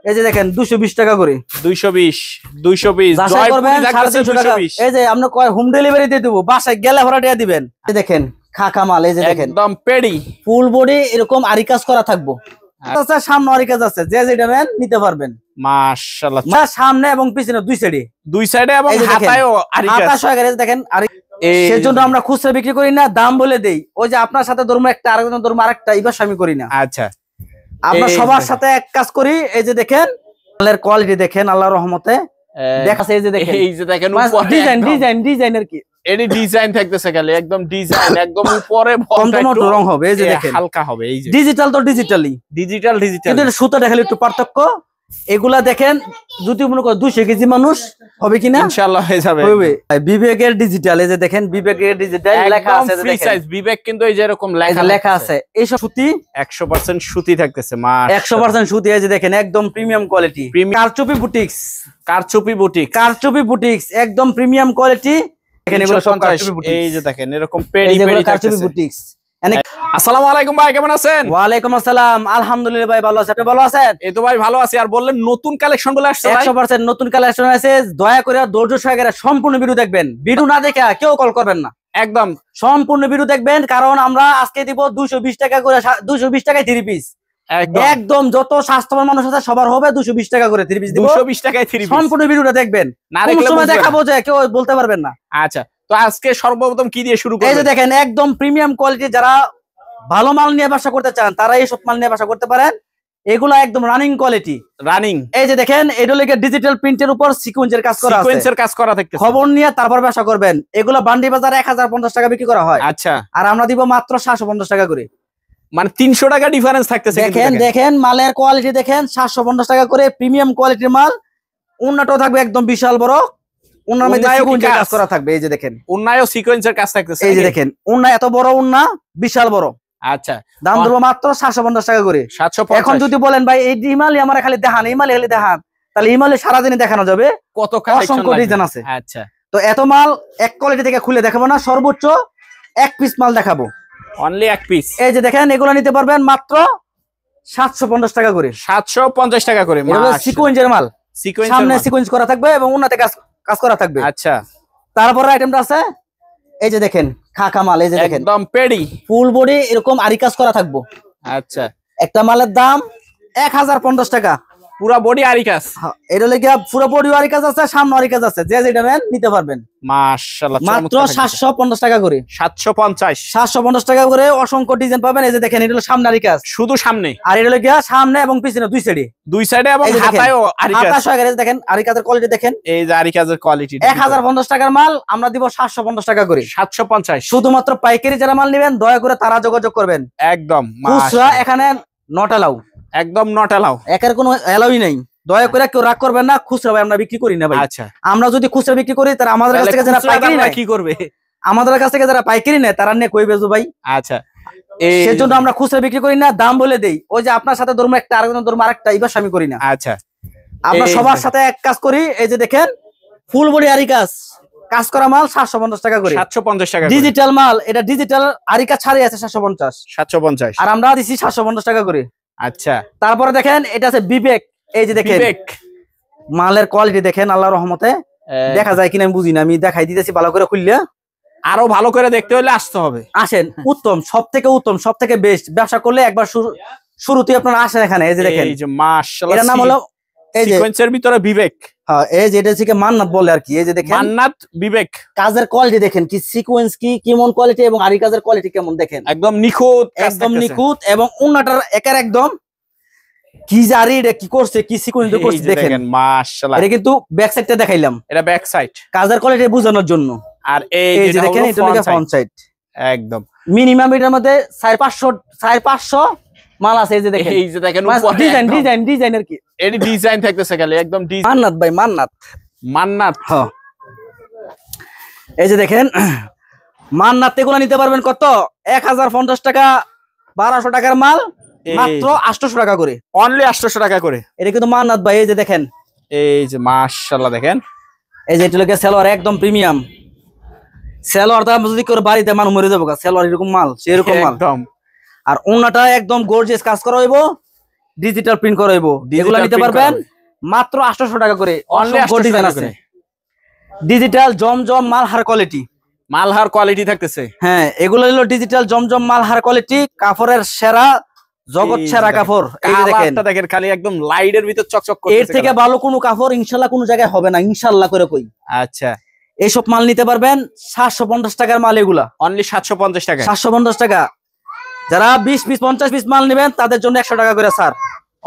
এই যে দেখেন 220 টাকা করে। 220 যাচাই করবেন 350 টাকা। এই যে আমরা কয় হোম ডেলিভারি দিয়ে দেব, বাসায় গেলে ভরা টাকা দিবেন। এই দেখেন খাকা মাল, এই যে দেখেন একদম পেডি ফুল বডি এরকম আরি কাজ করা থাকবো। আচ্ছা সামনে আরি কাজ আছে, যে যেটা নেন নিতে পারবেন। মাশাআল্লাহ, সামনে এবং পিছনে দুই সাইডে এবং হাতায়ও আরি কাজ। হাতা সহকারে দেখেন আরি। সেজন্য আমরা খুচরা বিক্রি করি না, দাম বলে দেই। ওই যে আপনার সাথে ধর্ম একটা, আরেকজন ধর্ম আরেকটা, এই ভাষা আমি করি না। আচ্ছা, আমরা সবার সাথে এক কাজ করি। এই যে দেখেন মালের কোয়ালিটি দেখেন, আল্লাহর রহমতে দেখাছে। এই যে দেখেন ডিজাইন আর কি, এডি ডিজাইন থাকতেছে খালি, একদম ডিজাইন একদম উপরে একটু রং হবে। এই যে দেখেন হালকা হবে। এই যে ডিজিটাল তো ডিজিটাল কিন্তু সুতা দেখালে একটু পার্থক্য। এগুলা দেখেন যদি মনে করেন 200 কেজি মানুষ হবে কিনা, ইনশাআল্লাহ হয়ে যাবে। বিবেকের ডিজিটাল, এই যে দেখেন বিবেকের ডিজিটাল লেখা আছে। ফ্রি সাইজ বিবেক কিন্তু এই যে এরকম লেখা আছে। এইসব সুতি 100% সুতি থাকতেছে। 100% সুতি। এই যে দেখেন একদম প্রিমিয়াম কোয়ালিটি। কারচুপি বুটিক্স একদম প্রিমিয়াম কোয়ালিটি। দেখেন এগুলো সব কারচুপি বুটিক্স। এই যে দেখেন এরকম পেডি কারচুপি বুটিক্স। আসসালামু আলাইকুম ভাই, কেমন আছেন? ওয়ালাইকুম আসসালাম, আলহামদুলিল্লাহ ভাই ভালো আছি। আপনি ভালো আছেন? এই তো ভাই ভালো আছি। আর বললেন নতুন কালেকশন গুলো আসছে। 100% নতুন কালেকশন আছে। দয়া করে ধৈর্য সহকারে সম্পূর্ণ ভিডিও দেখবেন। ভিডিও না দেখে কেউ কল করবেন না, একদম সম্পূর্ণ ভিডিও দেখবেন। কারণ আমরা আজকে দিব 220 টাকা করে, 220 টাকায় 3 পিস। একদম যত স্বাস্থ্যবান মানুষ আছে সবার হবে 220 টাকা করে 3 পিস দিব। 220 টাকায় 3 পিস। সম্পূর্ণ ভিডিওটা দেখবেন, কোন সময় দেখাবো যে কেউ বলতে পারবেন না। আচ্ছা, তো আজকে সর্বপ্রথম কি দিয়ে শুরু করব? এই যে দেখেন একদম প্রিমিয়াম কোয়ালিটি। যারা ভালো মাল নিয়ে ব্যবসা করতে চান তারা এই সব মাল নিয়ে ব্যবসা করতে পারেন। এগুলো একদম রানিং কোয়ালিটি। এই যে দেখেন এটা হলো ডিজিটাল প্রিন্টের উপর সিকোয়েন্সের কাজ করা আছে। সিকোয়েন্সের কাজ করা থাকতেছে। খবর নিয়ে তারপর ব্যবসা করবেন। এগুলো বান্ডি বাজারে 1050 টাকা বিক্রি করা হয়। আচ্ছা, আর আমরা দিব মাত্র 750 টাকা করে। মানে 300 টাকা ডিফারেন্স থাকতেছে। দেখেন মালের কোয়ালিটি দেখেন, 750 টাকা করে প্রিমিয়াম কোয়ালিটির মাল। উন্নাটাও থাকবে একদম বিশাল বড়। উন্নার মধ্যে সিকোয়েন্সের কাজ করা থাকবে। এই যে দেখেন উন্নায়ও সিকোয়েন্সের কাজ থাকতেছে। এই যে দেখেন উন্না এত বড় উন্না, বিশাল বড়। আচ্ছা, দাম দেবো মাত্র 750 টাকা করে। এখন যদি বলেন ভাই এই ইমালি আমার খালি দেখান, ইমালি খালি দেখান, তাহলে ইমালি সারাদিনে দেখানো যাবে। কত অসংখ্য ডিজাইন আছে। আচ্ছা, তো এত মাল এক কোয়ালিটি থেকে খুলে দেখাবো না, সর্বোচ্চ 1 পিস মাল দেখাবো। Only 1 piece. এই যে দেখেন এগুলো নিতে পারবেন মাত্র 750 টাকা করে। 750 টাকা করে। সিকোয়েন্সের মাল, সামনে সিকোয়েন্স করা থাকবে এবং উন্নাতে কাজ করা থাকবে। আচ্ছা, তারপর আইটেমটা আছে এই যে দেখেন খাকা মাল। এই যে দেখেন একদম পেডি ফুল বডি এরকম আরি কাজ করা থাকবো। আচ্ছা, একটা মালের দাম 1050 টাকা। পুরা বডি আরি কাজ। এটা লেগে পুরো বডি আরি কাজ আছে, সামনে আরি কাজ আছে। যে যেটা নেন নিতে পারবেন। মাশাআল্লাহ, মাত্র 750 টাকা করে। 750 টাকা করে অসংখ্য ডিজাইন পাবেন। এই যে দেখেন এটা হলো সামনে আরি কাজ, শুধু সামনে। আর এটা লেগে সামনে এবং পিছনে দুই সাইডে এবং হাতায়ও আরি কাজ। হাতা সহকারে দেখেন আরি কাজের কোয়ালিটি দেখেন। এই যে আরি কাজের কোয়ালিটি 1050 টাকার মাল আমরা দিব 750 টাকা করে। 750। শুধুমাত্র পাইকারি যারা মাল নেবেন দয়া করে তারা যোগাযোগ করবেন। একদম খুচরা এখানে নট এলাও, একদম নট এলাও, একের কোনো এলাওই নাই। দয়া করে কেউ রাগ করবেন না। খুচরা ভাই আমরা বিক্রি করি না ভাই। আচ্ছা, আমরা যদি খুচরা বিক্রি করি তারা আমাদের কাছ থেকে যারা পাইকারি নেয় কি করবে? আমাদের কাছ থেকে যারা পাইকারি নেয় তারা নিয়ে কই বেচবো ভাই। আচ্ছা, সেজন্য আমরা খুচরা বিক্রি করি না, দাম বলে দেই। ওই যে আপনার সাথে ধর্ম একটা, আরেকজন ধর্ম আরেকটা, এই ভাষা আমি করি না। আচ্ছা, আমরা সবার সাথে এক কাজ করি। এই যে দেখেন ফুল বডি আরি কাজ করা মাল 750 টাকা করে। 750 টাকা ডিজিটাল মাল। এটা ডিজিটাল আরি কাজ ছাড়ি আছে 750, আর আমরা দিছি 750 টাকা করে। আচ্ছা, তারপরে দেখেন এটা আছে বিবেক। এই যে দেখেন মালের কোয়ালিটি দেখেন, আল্লাহর রহমতে দেখা যায় কিনা আমি বুঝি না, আমি দেখাই দিতেছি ভালো করে খুললে। আরো ভালো করে দেখতে হলে আসতে হবে। আসেন, উত্তম, সব থেকে বেস্ট ব্যবসা করলে একবার শুরুতেই আপনারা আসেন এখানে। এই যে দেখেন এই যে মাশাআল্লাহ, এর নাম হলো এই যে সিকোয়েন্সের ভিতরে বিবেক। হ্যাঁ, এই যে এটা থেকে মান্নাত বলে আর কি। এই যে দেখেন মান্নাত বিবেক কাজের কোয়ালিটি দেখেন, কি সিকোয়েন্স কি কেমন কোয়ালিটি এবং আরি কাজের কোয়ালিটি কেমন দেখেন। একদম নিখুঁত, একদম নিখুঁত। এবং উন্নাটার একের একদম কি জারি এটা কি করছে, কি সিকোয়েন্স করছে দেখেন। মাশাআল্লাহ, এটা কিন্তু ব্যাক সাইডটা দেখাইলাম, এটা ব্যাক সাইড কাজের কোয়ালিটি বোঝানোর জন্য। আর এই যে দেখেন এটা হলো ফ্রন্ট সাইড। একদম মিনিমাম এটার মধ্যে 450 মাল আছে। এই যে দেখেন ডিজাইন আর কি, এর ডিজাইন থাকতেছে খালি, একদম মান্নাত ভাই, মান্নাত। হ্যাঁ, এই যে দেখেন মান্নাত এগুলো নিতে পারবেন কত? 1050 টাকা, 1200 টাকার মাল মাত্র 800 টাকা করে। অনলি 800 টাকা করে। এটা কিন্তু মান্নাত ভাই। এই যে দেখেন, এই যে মাশাআল্লাহ দেখেন, এই যে এটা লাগে সেলোয়ার একদম প্রিমিয়াম সেলোয়ার। দাম যদি করে বাড়িতে মানুষ মরে যাবো সেলোয়ার, এরকম মাল সেরকম মাল। আর ওন্নাটা একদম গর্জিয়াস কাজ করা হইব। ডিজিটাল প্রিন্ট করাইবো, এগুলো Digital নিতে print পারবেন করাবে। মাত্র 800 টাকা করে। Only অসংখ্য 800 ডিজাইন টাকা আছে, করে। ডিজিটাল জমজম মালহার কোয়ালিটি। মালহার কোয়ালিটি থাকতেছে। হ্যাঁ, এগুলো হলো ডিজিটাল জমজম মালহার কোয়ালিটি, কাপড়ের সেরা, জগৎ এই যে সেরা দেখেন, কাপড়। এই যে দেখেন, কালারটা দেখেন খালি একদম লাইটের ভিতর চকচক এর করতেছে থেকে কালার। ভালো কোনো কাপড় ইনশাল্লাহ কোনো জায়গায় হবে না, ইনশাল্লাহ করে কই। আচ্ছা, এইসব মাল নিতে পারবেন 750 টাকার মাল, এগুলা অনলি 750 টাকা। 750 টাকা। যারা 20 পিস 50 পিস মাল নেবেন তাদের জন্য 100 টাকা করে ছাড়,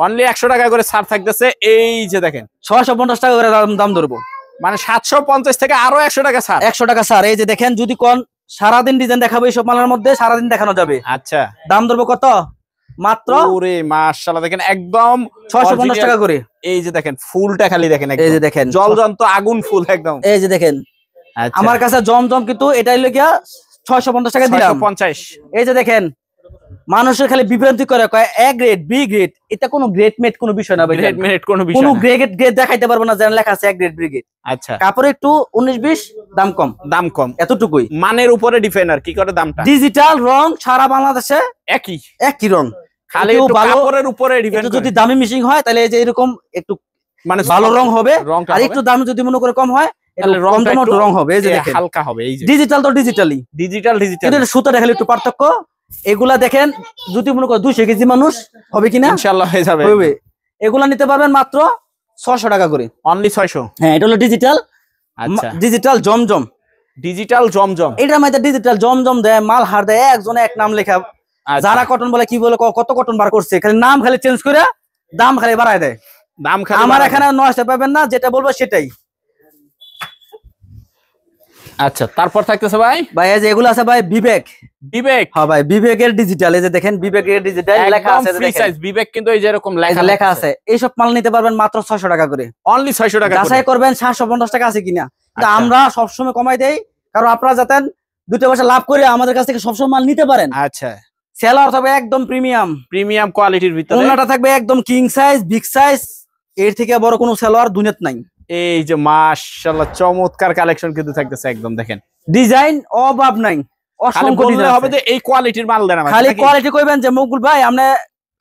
অনলি 100 টাকা করে ছাড় থাকতেছে। এই যে দেখেন 650 টাকা করে দাম ধরবো, মানে 750 থেকে আরো 100 টাকা ছাড়। 100 টাকা ছাড়। এই যে দেখেন, যদি কোন সারাদিন ডিজাইন দেখাবো এইসব মালের মধ্যে, সারাদিন দেখানো যাবে। আচ্ছা, দাম ধরবো কত? মাত্র ওরে মাশাআল্লাহ, দেখেন একদম 650 টাকা করে। এই যে দেখেন ফুলটা খালি দেখেন, এই যে দেখেন জলজন্ত আগুন ফুল একদম। এই যে দেখেন আচ্ছা, আমার কাছে জমজম, কিন্তু এটাই লগিয়া 650 টাকা দিলাম। 650। এই যে দেখেন, মানুষের খালি বিভ্রান্তি করে, কয় এ গ্রেড বি গ্রেড, এটা কোনো গ্রেড মেট কোনো বিষয় না ভাই, গ্রেড মিনিট কোনো বিষয় কোনো না। গ্রেড দেখাইতে পারবো না, যেন লেখা আছে এক গ্রেড ব্রিগেড। আচ্ছা, কাপড়ে একটু 19-20 দাম কম, দাম কম, এতটুকুই। মানের উপরে ডিপেন্ড আর কি করে দামটা। ডিজিটাল রং সারা বাংলাদেশে একই, একই রং, খালি একটু একটু ভালো, কাপড়ের উপরে ডিপেন্ড একটু যদি দামি মিশিং হয় তাহলে এই যে এরকম একটু মানে ভালো রং হবে, রংটা আর হবে। একটু দাম যদি মনে করে কম হয় তাহলে একটু কম রংটা দামে একটু রং হবে। এই যে দেখেন হালকা হবে। এই যে ডিজিটাল তো ডিজিটালি, ডিজিটাল কিন্তু এটা সুতা দেখালে একটু পার্থক্য। এগুলা দেখেন, যদি মনে করে 200 কেজি মানুষ হবে কিনা, ইনশাআল্লাহ হয়ে যাবে। হবে। এগুলা নিতে পারবেন মাত্র 600 টাকা করে। অনলি 600। হ্যাঁ, এটা হলো ডিজিটাল, আচ্ছা, ডিজিটাল জমজম। ডিজিটাল জমজম। এটার মধ্যে ডিজিটাল জমজম দেয়, মাল হার দেয়, একজনে এক নাম লেখা। আচ্ছা, যারা কটন বলে কি বলে, কত কটন বার করছে, খালি নাম খালি চেঞ্জ করে দাম খালি বাড়ায় দেয়। দাম খালি আমার বাড়াবে। এখানে নয়টা পাবেন না, যেটা বলবো সেটাই। আচ্ছা, তারপর থাকতেছে ভাই ভাই এই যে এগুলো আছে ভাই, বিবেক। বিবেক। হ্যাঁ ভাই, বিবেকের ডিজিটাল। এই যে দেখেন বিবেকের ডিজিটাল লেখা আছে, এই যে ফ্রি দেখেন, সাইজ বিবেক, কিন্তু এই যে এরকম এই যে লেখা আছে। এইসব মাল নিতে পারবেন মাত্র 600 টাকা করে। অনলি 600 টাকা করে। যাচাই করবেন 750 টাকা আছে কিনা। কিন্তু আচ্ছা। আমরা সবসময় কমাই দেই, কারণ আপনারা যাতে 2 পয়সা লাভ করে আমাদের কাছ থেকে সবসময় মাল নিতে পারেন। আচ্ছা, সেলার থাকবে একদম প্রিমিয়াম, প্রিমিয়াম কোয়ালিটির ভিতরে। ওন্নাটা থাকবে একদম কিং সাইজ, বিগ সাইজ, এর থেকে বড় কোনো সেলোয়ার দুনিয়াত নাই। এই যে মাশাআল্লাহ চমৎকার কালেকশন কিন্তু থাকতেছে একদম দেখেন। ডিজাইন অভাব নাই, খালি অসংখ্য বললে ডিজাইন হবে যে এই কোয়ালিটির মাল দেন আমাকে খালি নাকি? কোয়ালিটি কইবেন যে মকবুল ভাই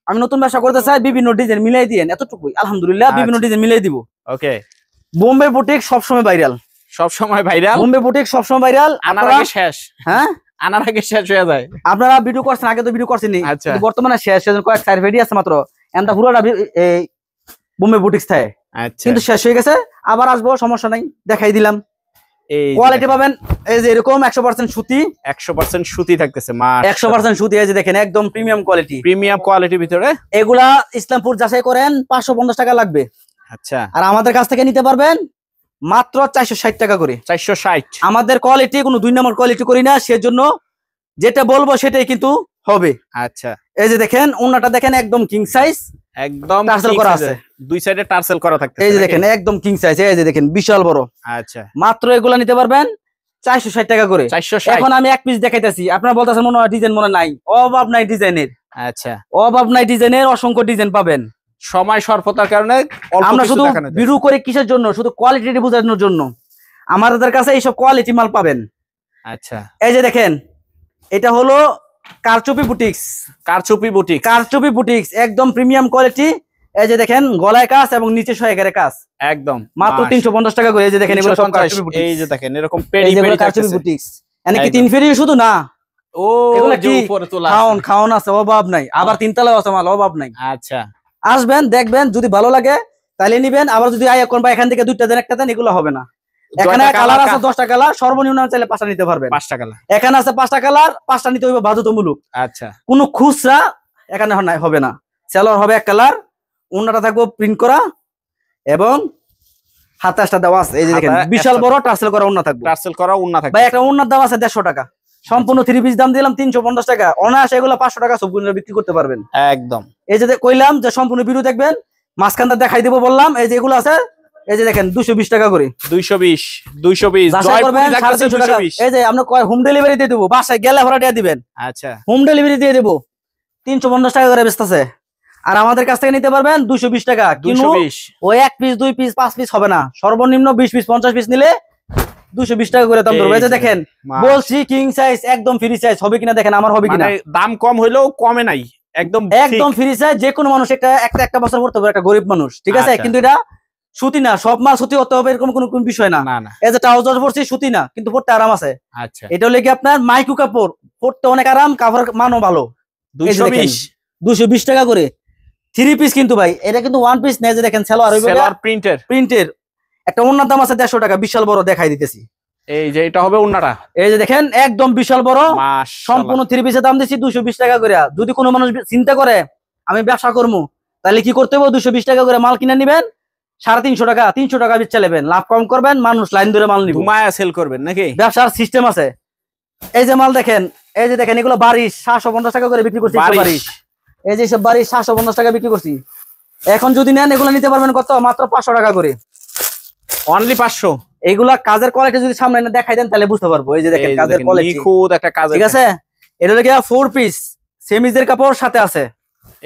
আমি নতুন ব্যবসা করতে চাই, বিভিন্ন ডিজাইন মিলাই দিয়েন, এতটুকুই। আলহামদুলিল্লাহ বিভিন্ন আচ্ছা। ডিজাইন মিলাই দিব। ওকে, বোম্বে বুটিক সবসময় ভাইরাল, সব সময় ভাইরাল। বোম্বে বুটিক সবসময় ভাইরাল। আনার আপনারা আগে শেষ, হ্যাঁ, আনার আগে শেষ হয়ে যায়। আপনারা ভিডিও করছেন, আগে তো ভিডিও করছেন নি, আচ্ছা। কিন্তু বর্তমানে শেষ, সেজন কয়েক সাইড ভিডিও আছে মাত্র। এন্ডা পুরোটা এই বোম্বে বুটিক থাকে, আচ্ছা, কিন্তু শেষ হয়ে গেছে। আবার আসবো, সমস্যা নাই, দেখাই দিলাম। এই কোয়ালিটি পাবেন এই যে এরকম 100% সুতি, 100% সুতি থাকতেছে। 100% সুতি। এই যে দেখেন একদম প্রিমিয়াম কোয়ালিটি। প্রিমিয়াম কোয়ালিটির ভিতরে। এগুলা ইসলামপুর যাচাই করেন 550 টাকা লাগবে, আচ্ছা, আর আমাদের কাছ থেকে নিতে পারবেন মাত্র 460 টাকা করে। 460। আমাদের কোয়ালিটি কোনো 2 নম্বর কোয়ালিটি করি না, সেজন্য যেটা বলবো সেটাই কিন্তু হবে। আচ্ছা, এই যে দেখেন ওন্নাটা দেখেন একদম কিং সাইজ, একদম টার্সেল করা আছে, দুই সাইডে টার্সেল করা থাকতেছে। এই যে নাকি? দেখেন একদম কিং সাইজ। এই যে দেখেন বিশাল বড়। আচ্ছা, মাত্র এগুলা নিতে পারবেন 460 টাকা করে। 460। এখন আমি এক পিস দেখাইতেছি, আপনারা বলতেছেন মনে হয় ডিজাইন মনে নাই, অভাব নাই ডিজাইনের, আচ্ছা, অভাব নাই ডিজাইনের, অসংখ্য ডিজাইন পাবেন। সময় স্বল্পতার কারণে অল্প আমরা কিছু শুধু দেখানো যায়। ভিডিও করে কিসের জন্য? শুধু কোয়ালিটি বোঝানোর জন্য। আমাদের কাছে এইসব কোয়ালিটি মাল পাবেন। আচ্ছা, এই যে দেখেন, এটা হলো কারচুপি বুটিক্স, কারচুপি বুটিক। কারচুপি বুটিক্স একদম প্রিমিয়াম কোয়ালিটি। এই যে দেখেন গলায় কাজ এবং নিচে সহায়কের কাজ, একদম মাত্র 350 টাকা করে। এই যে দেখেন এগুলো সব কারচুপি বুটিক্স। এই যে দেখেন এরকম এই পেরি যেগুলো পেরি কারচুপি থাকতেছে। বুটিক্স, এনে কি একদম। 3 ফেরি শুধু না, ও এগুলো যে কি উপরে তোলা খাওন আছে। খাওন আছে, অভাব নাই। আবার 3 তলায় আছে মাল, অভাব নাই। আচ্ছা, আসবেন, দেখবেন, যদি ভালো লাগে তাহলে নিবেন। আবার যদি আয় কোন বা এখান থেকে 2টা দেন, একটা দেন, এগুলো হবে না। এখানে কালার আছে 10টা কালার, সর্বনিম্ন চাইলে 5টা নিতে পারবেন। 5 টাকা। এখানে আছে 5টা কালার, 5টা নিতে হইবে বাধ্যতামূলক। আচ্ছা, কোনো খুচরা এখানে হবে না। সেলর হবে এক কালার, ওন্নাটা থাকবে প্রিন্ট করা এবং হাতে একটা দেওয়া আছে। এই যে দেখেন হাতে বিশাল একটা- বড় টার্সেল করা ওন্না থাকবে। টার্সেল করা উন্না থাকে। ভাই একটা ওন্নার দাম আছে 150 টাকা, সম্পূর্ণ 3 পিস দাম দিলাম 350 টাকা। অনায়াসে এগুলো 500 টাকা সব বিক্রি করতে পারবেন। একদম। এই যে কইলাম যে সম্পূর্ণ ভিডিও দেখবেন, মাঝখানটা দেখাই দিব বললাম। এই যে এগুলো আছে, এই যে দেখেন 220 টাকা করে। 220 220 যাচাই করবেন 350 টাকা। এই যে আমরা হোম ডেলিভারি দিয়ে দেবো, বাসায় গেলে ভাড়া দিয়ে দিবেন। আচ্ছা, হোম ডেলিভারি দিয়ে দেবো, 350 টাকা করে বেচতেছে। আর আমাদের কাছ থেকে নিতে পারবেন 220 টাকা। কিন্তু 220। ওই 1 পিস 2 পিস 5 পিস হবে না, সর্বনিম্ন 20 পিস 50 পিস নিলে 220 টাকা করে দাম ধরবে। এই যে দেখেন বলছি কিং সাইজ একদম ফ্রি সাইজ, হবে কিনা দেখেন, আমার হবে কিনা। মানে দাম কম হইলেও কমে নাই, একদম একদম ফ্রি সাইজ, যে কোনো মানুষ একটা একটা একটা বছর পড়তে পারবে, একটা গরিব মানুষ, ঠিক আছে। আচ্ছা। কিন্তু এটা সুতি না, সব মাল সুতি হতে হবে এরকম কোনো বিষয় না। না না এই যে ট্রাউজার পরছি সুতি না, কিন্তু পড়তে আরাম আছে। আচ্ছা এটা হলে কি আপনার মাইকু কাপড়, পড়তে অনেক আরাম, কাপড় মানও ভালো। এই যে দেখেন 220 220 টাকা করে 3 পিস, কিন্তু ভাই এটা কিন্তু 1 পিস নেই। যে দেখেন সালোয়ার সেলার প্রিন্টের। প্রিন্টের একটা ওন্নার দাম আছে 150 টাকা, বিশাল বড় দেখাই দিতেছি। এই যে এটা হবে ওন্নাটা, এই যে দেখেন একদম বিশাল বড়, মাশাআল্লাহ। সম্পূর্ণ 3 পিসের দাম দিচ্ছি 220 টাকা করে। যদি কোনো মানুষ চিন্তা করে আমি ব্যবসা করবো, তাহলে কি করতে হবে, 220 টাকা করে মাল কিনে নিবেন, 350 টাকা 300 টাকা বেচে নেবেন, লাভ কম করবেন, মানুষ লাইন ধরে মাল নিবে, ঘুমায়া সেল করবেন নাকি? ব্যবসার সিস্টেম আছে। এই যে মাল দেখেন, এই যে দেখেন এগুলো বারিশ 750 টাকা করে বিক্রি করছি। বারিশ, এই যে সব বারিশ 750 টাকা বিক্রি করছি। এখন যদি নেন এগুলো নিতে পারবেন কত, মাত্র 500 টাকা করে, অনলি 500। এইগুলা কাজের কোয়ালিটি যদি সামনে এনে দেখাই দেন তাহলে বুঝতে পারবো। এই যে দেখেন কাজের কোয়ালিটি, নিখুঁত একটা কাজ, ঠিক আছে। এটা হলো কি 4 পিস সেমিজের কাপড় সাথে আছে।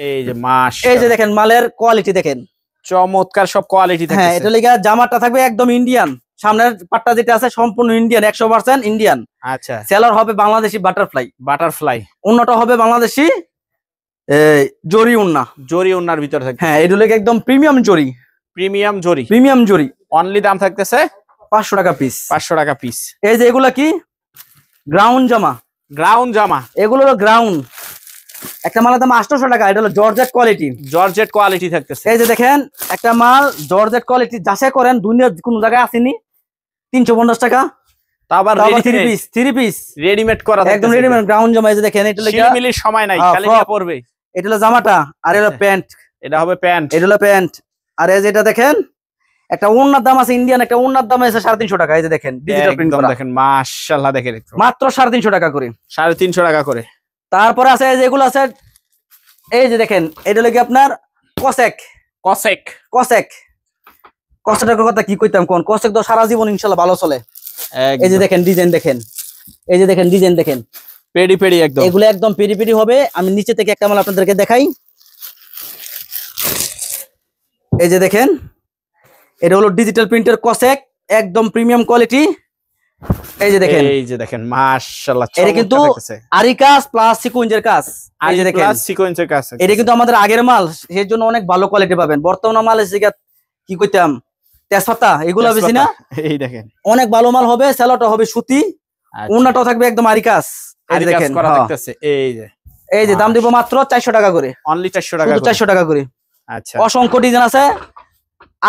এই যে মাশাআল্লাহ, এই যে দেখেন মালের কোয়ালিটি দেখেন, চমৎকার সব কোয়ালিটি থাকে। হ্যাঁ এটা হলো কি জামাটা থাকবে একদম ইন্ডিয়ান, সামনের পাটটা যেটা আছে সম্পূর্ণ ইন্ডিয়ান, 100% ইন্ডিয়ান। আচ্ছা, সেলার হবে বাংলাদেশি বাটারফ্লাই, বাটারফ্লাই। ওন্নাটা হবে বাংলাদেশি জরি ওন্না, জরি ওন্নার ভিতর থাকে। হ্যাঁ এটা হলো কি একদম প্রিমিয়াম জরি, প্রিমিয়াম জরি, প্রিমিয়াম জরি। অনলি দাম থাকতেছে 500 টাকা পিস, 500 টাকা পিস। এই যে এগুলা কি গ্রাউন্ড জামা, গ্রাউন্ড জামা, এগুলো হলো গ্রাউন্ড, একটা মালের দাম 800 টাকা। এটা হলো জর্জেট কোয়ালিটি, জর্জেট কোয়ালিটি থাকতেছে। এই যে দেখেন একটা মাল জর্জেট কোয়ালিটি, যাচাই করেন দুনিয়ার কোন জায়গায় আসেনি, 350 টাকা। আবার 3 পিস রেডিমেড করা, একদম রেডিমেড গ্রাউন্ড জামা। এই যে দেখেন এটা লাগা শিলিমিলির সময় নাই, খালি নিয়ে পড়বে। এটা হলো জামাটা, আর এটা হলো প্যান্ট, এটা হবে প্যান্ট, এটা হলো প্যান্ট। আর এই যে এটা দেখেন একটা ওন্নার দাম আছে ইন্ডিয়ান, একটা ওন্নার দাম আছে 350 টাকা। এই যে দেখেন ডিজিটাল প্রিন্ট করা, দেখেন মাশাআল্লাহ, দেখেন মাত্র 350 টাকা করে, 350 টাকা করে। তারপরে আছে এই যে এগুলো আছে, এই যে দেখেন এটা হলো কি আপনার কসেক, কসেক, কসেক কসেকের কথা কি কইতাম কোন, কসেক তো সারা জীবন ইনশাআল্লাহ ভালো চলে। এই যে দেখেন ডিজাইন দেখেন, এই যে দেখেন ডিজাইন দেখেন, পেডি পেডি একদম, এগুলো একদম পেডি পেডি হবে। আমি নিচে থেকে একটা মাল আপনাদেরকে দেখাই। এই যে দেখেন এটা হলো ডিজিটাল প্রিন্টের কসেক, একদম প্রিমিয়াম কোয়ালিটি। এই যে দেখেন মাশাআল্লাহ, এটা কিন্তু আরি কাজ প্লাস সিকোয়েন্সের কাজ। এই যে দেখেন সিকোয়েন্সের কাজ, এটা কিন্তু আমাদের আগের মাল, সেই জন্য অনেক ভালো কোয়ালিটি পাবেন। বর্তমানে মাল এসে কি কইতাম তেজপাতা, এগুলো বেশি না, এই দেখেন অনেক ভালো মাল হবে। সেলোটা হবে সুতি, ওন্নাটাও থাকবে একদম আরি কাজ। এই যে দেখেন করা থাকতেছে। এই যে দাম দিব মাত্র 400 টাকা করে, অনলি 400 টাকা, 400 টাকা করে। আচ্ছা, অসংখ্য ডিজাইন আছে,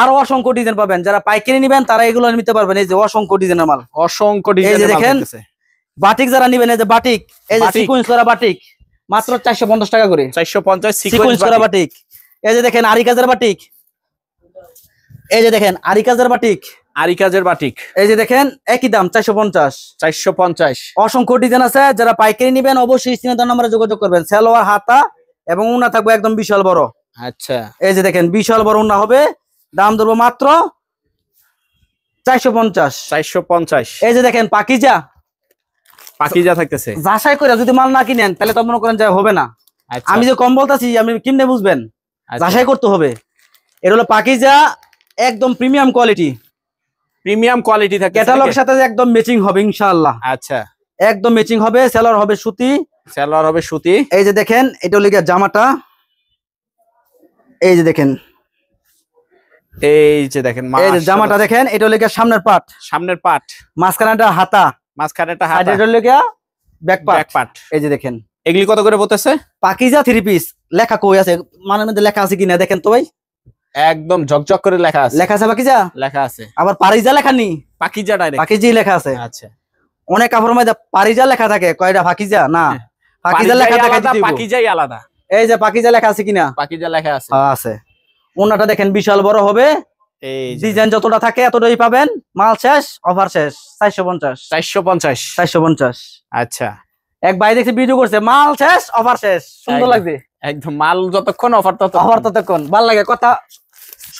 আরো অসংখ্য ডিজাইন পাবেন। যারা পাইকারি নিবেন তারা এগুলো নিতে পারবেন। এই যে অসংখ্য ডিজাইনের মাল, অসংখ্য ডিজাইন। এই যে দেখেন বাটিক যারা নিবেন, এই যে বাটিক, এই যে সিকোয়েন্স করা বাটিক মাত্র 450 টাকা করে, 450 সিকোয়েন্স করা বাটিক। এই যে দেখেন আরি কাজের বাটিক, এই যে দেখেন আরি কাজের বাটিক, আরি কাজের বাটিক। এই যে দেখেন একই দাম 450। 450 অসংখ্য ডিজাইন আছে। যারা পাইকারি নিবেন অবশ্যই স্ক্রিনে দেওয়া নম্বরে যোগাযোগ করবেন। সালোয়ার হাতা এবং ওন্না থাকবে একদম বিশাল বড়। আচ্ছা, এই যে দেখেন বিশাল বড় ওন্না হবে, দাম ধরবো মাত্র 450। 450। এই যে দেখেন পাকিজা, পাকিজা থাকতেছে। যাচাই করে যদি মাল না কিনেন তাহলে তো মনে করেন যে হবে না। আচ্ছা, আমি যে কম বলতাছি আপনি কেমনে বুঝবেন, যাচাই করতে হবে। এটা হলো পাকিজা, একদম প্রিমিয়াম কোয়ালিটি, প্রিমিয়াম কোয়ালিটি থাকে, ক্যাটালগের সাথে একদম ম্যাচিং হবে ইনশাআল্লাহ। আচ্ছা, একদম ম্যাচিং হবে। সেলার হবে সুতি, সেলার হবে সুতি। এই যে দেখেন এটা হলো গিয়া জামাটা, এই যে দেখেন, এই যে দেখেন এই যে জামাটা দেখেন, এটা হলো গিয়া সামনের পাট, সামনের পাট, মাঝখানেটা হাতা, মাঝখানেটা আর হাতা, এটা হলো গিয়া ব্যাক ব্যাক পাট। এই যে দেখেন এগুলি কত করে পড়তেছে? পাকিজা 3 পিস, লেখা কই আছে মানের মধ্যে, লেখা আছে কিনা দেখেন তো ভাই। একদম ঝকঝক করে লেখা আছে, লেখা আছে পাকিজা, লেখা আছে। আবার পারিজা লেখা নি, পাকিজা ডাইরেক্ট, পাকিজি লেখা আছে। আচ্ছা, অনেক কাপড়ের মধ্যে পারিজা লেখা থাকে, কয়টা পাকিজা না, পাকিজা লেখা থাকে, পাকিজাই আলাদা। এই যে পাকিজা লেখা আছে কিনা, পাকিজা লেখা আছে, আছে। ওন্নাটা দেখেন বিশাল বড় হবে, এই ডিজাইন যতটা থাকে এতটাই পাবেন। মাল শেষ, অফার শেষ, 450। 450। 450। আচ্ছা, এক ভাই দেখছি ভিডিও করছে, মাল শেষ অফার শেষ, সুন্দর লাগবে। একদম মাল যতক্ষণ অফার অফার ততক্ষণ ভালো লাগে। কথা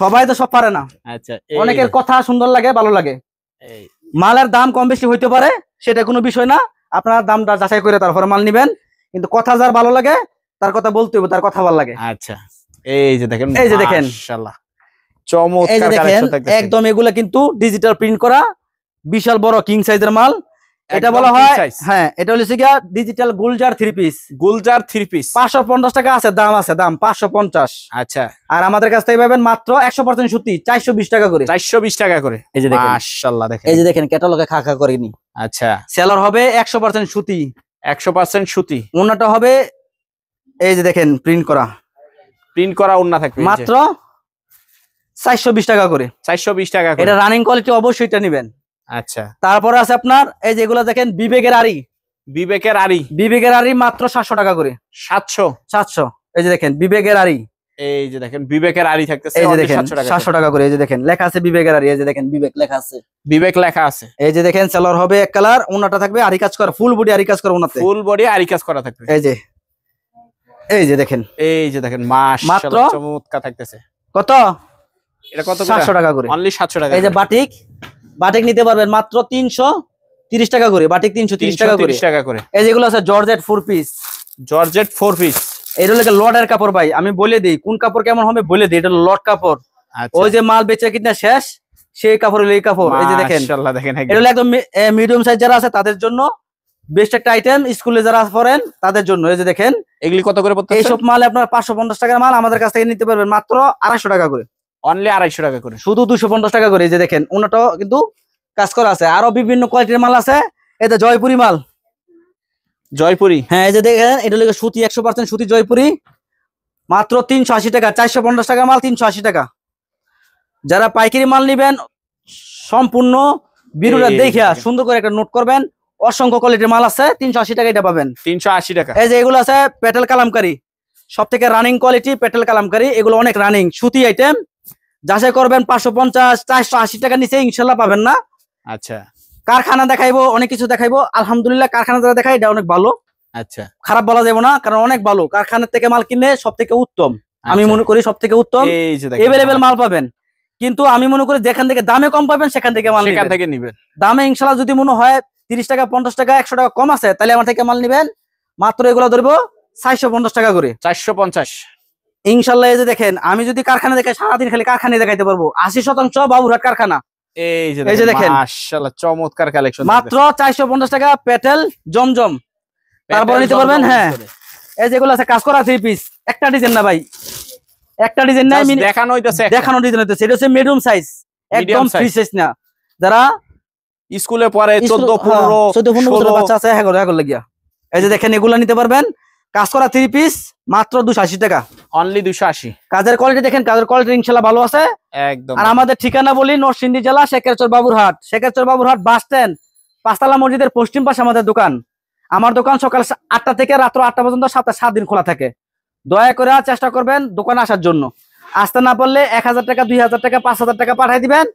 সবাই তো সব পারে না, আচ্ছা, অনেকের কথা সুন্দর লাগে, ভালো লাগে। এই মালের দাম কম বেশি হইতে পারে, সেটা কোনো বিষয় না। আপনার দামটা যাচাই করে তারপরে মাল নিবেন, কিন্তু কথা যার ভালো লাগে তার কথা বলতে হবে, তার কথা ভালো লাগে। আচ্ছা, এই যে দেখেন, এই যে দেখেন মাশাআল্লাহ চমৎকার এই যে দেখেন কালেকশন থাকতেছে। একদম এগুলা কিন্তু ডিজিটাল প্রিন্ট করা, বিশাল বড় কিং সাইজের মাল। এটা একদম বলা king হয়, size। হ্যাঁ এটা হচ্ছে গিয়া digital Gulzar 3 piece. Gulzar 3 piece. 550 টাকা আছে দাম 550। আচ্ছা, আর আমাদের কাছ থেকে পাবেন মাত্র 100% সুতি 420 টাকা করে। 420 টাকা করে। এই যে দেখেন, মাশাআল্লাহ দেখেন, এই যে দেখেন ক্যাটালগে খা করেনি। আচ্ছা, সেলর হবে 100% সুতি, 100% সুতি। ওন্নাটা হবে এই যে দেখেন প্রিন্ট করা, প্রিন্ট করা ওন্না থাকবে এই যে, মাত্র 420 টাকা করে। 420 টাকা করে। এটা রানিং কোয়ালিটি, অবশ্যই এটা নেবেন। আচ্ছা, তারপরে আছে আপনার এই যে এগুলা দেখেন বিবেকের আড়ি, বিবেকের আড়ি, বিবেকের আড়ি মাত্র 700 টাকা করে। 700। এই যে দেখেন বিবেকের আড়ি, এই যে দেখেন বিবেকের আড়ি থাকতেছে এই যে only দেখেন 700 টাকা 700 টাকা করে। এই যে দেখেন লেখা আছে বিবেকের আড়ি, এই যে দেখেন বিবেক লেখা আছে, বিবেক লেখা আছে। এই যে দেখেন সেলর হবে এক কালার, ওন্নাটা থাকবে আড়ি কাজ করা, ফুল বডি আড়ি কাজ করা ওন্নাতে। ফুল বডি আড়ি কাজ করা থাকবে। এই যে দেখেন, এই যে দেখেন মাশাআল্লাহ চমৎকার থাকতেছে। কত? এটা কত? 700 টাকা করে। অনলি 700 টাকা। এই যে বাটিক, বাটিক নিতে পারবেন মাত্র 330 টাকা করে, বাটিক 330 টাকা করে। 330 টাকা করে। এই যেগুলো আছে জর্জেট 4 পিস, জর্জেট 4 পিস। এটা হলো লটের কাপড় ভাই, আমি বলে দিই কোন কাপড় কেমন হবে বলে দিই, এটা লট কাপড়। আচ্ছা, ওই যে মাল বেচে কিনা শেষ, সেই কাপড় হলো এই কাপড়। এই যে দেখেন, মাশাআল্লাহ দেখেন এটা হলো একদম মিডিয়াম সাইজ যারা আছে তাদের জন্য বেস্ট একটা আইটেম, স্কুলে যারা পড়েন তাদের জন্য। এই যে দেখেন এগুলি কত করে পড়তেছে? এইসব মাল আপনার 550 টাকার মাল আমাদের কাছ থেকে নিতে পারবেন মাত্র 250 টাকা করে, অনলি 250 টাকা করে, শুধু 250 টাকা করে। এই যে দেখেন ওনাটাও কিন্তু কাজ করা আছে, আরো বিভিন্ন কোয়ালিটির মাল আছে। এটা জয়পুরি মাল, জয়পুরি। হ্যাঁ এই যে দেখেন এটা হলো সুতি, 100% সুতি জয়পুরি, মাত্র 380 টাকা। 450 টাকা মাল 380 টাকা। যারা পাইকারি মাল নিবেন সম্পূর্ণ ভিডিওটা এই দেখে দেখেন। সুন্দর করে একটা নোট করবেন, অসংখ্য কোয়ালিটির মাল আছে, 380 টাকা এটা পাবেন। 380 টাকা। এই যে এগুলো আছে পেটেল কালামকারী, সব থেকে রানিং কোয়ালিটি পেটেল কালামকারী, এগুলো অনেক রানিং সুতি আইটেম। যাচাই করবেন 550 480 টাকা নিচে ইনশাল্লাহ পাবেন না। আচ্ছা, কারখানা দেখাইবো, অনেক কিছু দেখাইবো, আলহামদুলিল্লাহ কারখানা যারা দেখায় এটা অনেক ভালো, আচ্ছা, খারাপ বলা যাবে না, কারণ অনেক ভালো। কারখানার থেকে মাল কিনলে সব থেকে উত্তম, আমি আচ্ছা। মনে করি সব থেকে উত্তম। এই যে দেখেন এভেলেবেল মাল পাবেন, কিন্তু আমি মনে করি যেখান থেকে দামে কম পাবেন সেখান থেকে মাল সেখান নিবেন। থেকে নিবেন। দামে ইনশাল্লাহ যদি মনে হয় 30 টাকা 50 টাকা 100 টাকা কম আছে, তাহলে আমার থেকে মাল নিবেন। মাত্র এগুলো ধরবো 450 টাকা করে, 450। ইনশাল্লাহ। এই যে দেখেন আমি যদি কারখানা দেখাই সারাদিন খালি কারখানা দেখাইতে পারবো। 80% বাবুরহাট কারখানা। এই যে এই যে দেখেন মাশাআল্লাহ চমৎকার কালেকশন, মাত্র 450 টাকা পেটেল জমজম। তারপরে নিতে পারবেন। হ্যাঁ এই যেগুলো আছে কাজ করা 3 পিস, একটা ডিজাইন না ভাই, একটা ডিজাইন নাই, দেখানো হইতাছে, দেখানো ডিজাইন হইতেছে। এটা হচ্ছে মিডিয়াম সাইজ, একদম ফ্রি সাইজ না। যারা স্কুলে পড়ে 14 15 বছরের বাচ্চা আছে হ্যাঁ লাগিয়া, এই যে দেখেন এগুলা নিতে পারবেন। কাজ করা 3 পিস মাত্র 280 টাকা, অনলি 280। কাজের কোয়ালিটি দেখেন, কাজের কোয়ালিটি ইনশাআল্লাহ ভালো আছে একদম। আর আমাদের ঠিকানা বলি নরসিংদী জেলা শেখেরচর বাবুরহাট, শেখেরচর বাবুরহাট বাস স্ট্যান্ড, পাঁচতলা মসজিদের পশ্চিম পাশে আমাদের দোকান। আমার দোকান সকাল 8টা থেকে রাত্র 8টা পর্যন্ত সপ্তাহে 7 দিন খোলা থাকে। দয়া করে চেষ্টা করবেন দোকানে আসার জন্য। আসতে না পারলে 1000 টাকা 2000 টাকা 5000 টাকা পাঠিয়ে দিবেন,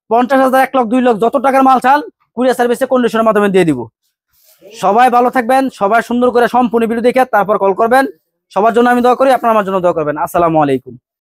50,000 1 লাখ 2 লাখ যত টাকার মাল চান কুরিয়ার সার্ভিসে কন্ডিশনের মাধ্যমে দিয়ে দিব। সবাই ভালো থাকবেন, সবাই সুন্দর করে সম্পূর্ণ ভিডিও দেখে তারপর কল করবেন। সবার জন্য আমি দোয়া করি, আপনারা আমার জন্য দোয়া করবেন। আসসালামু আলাইকুম।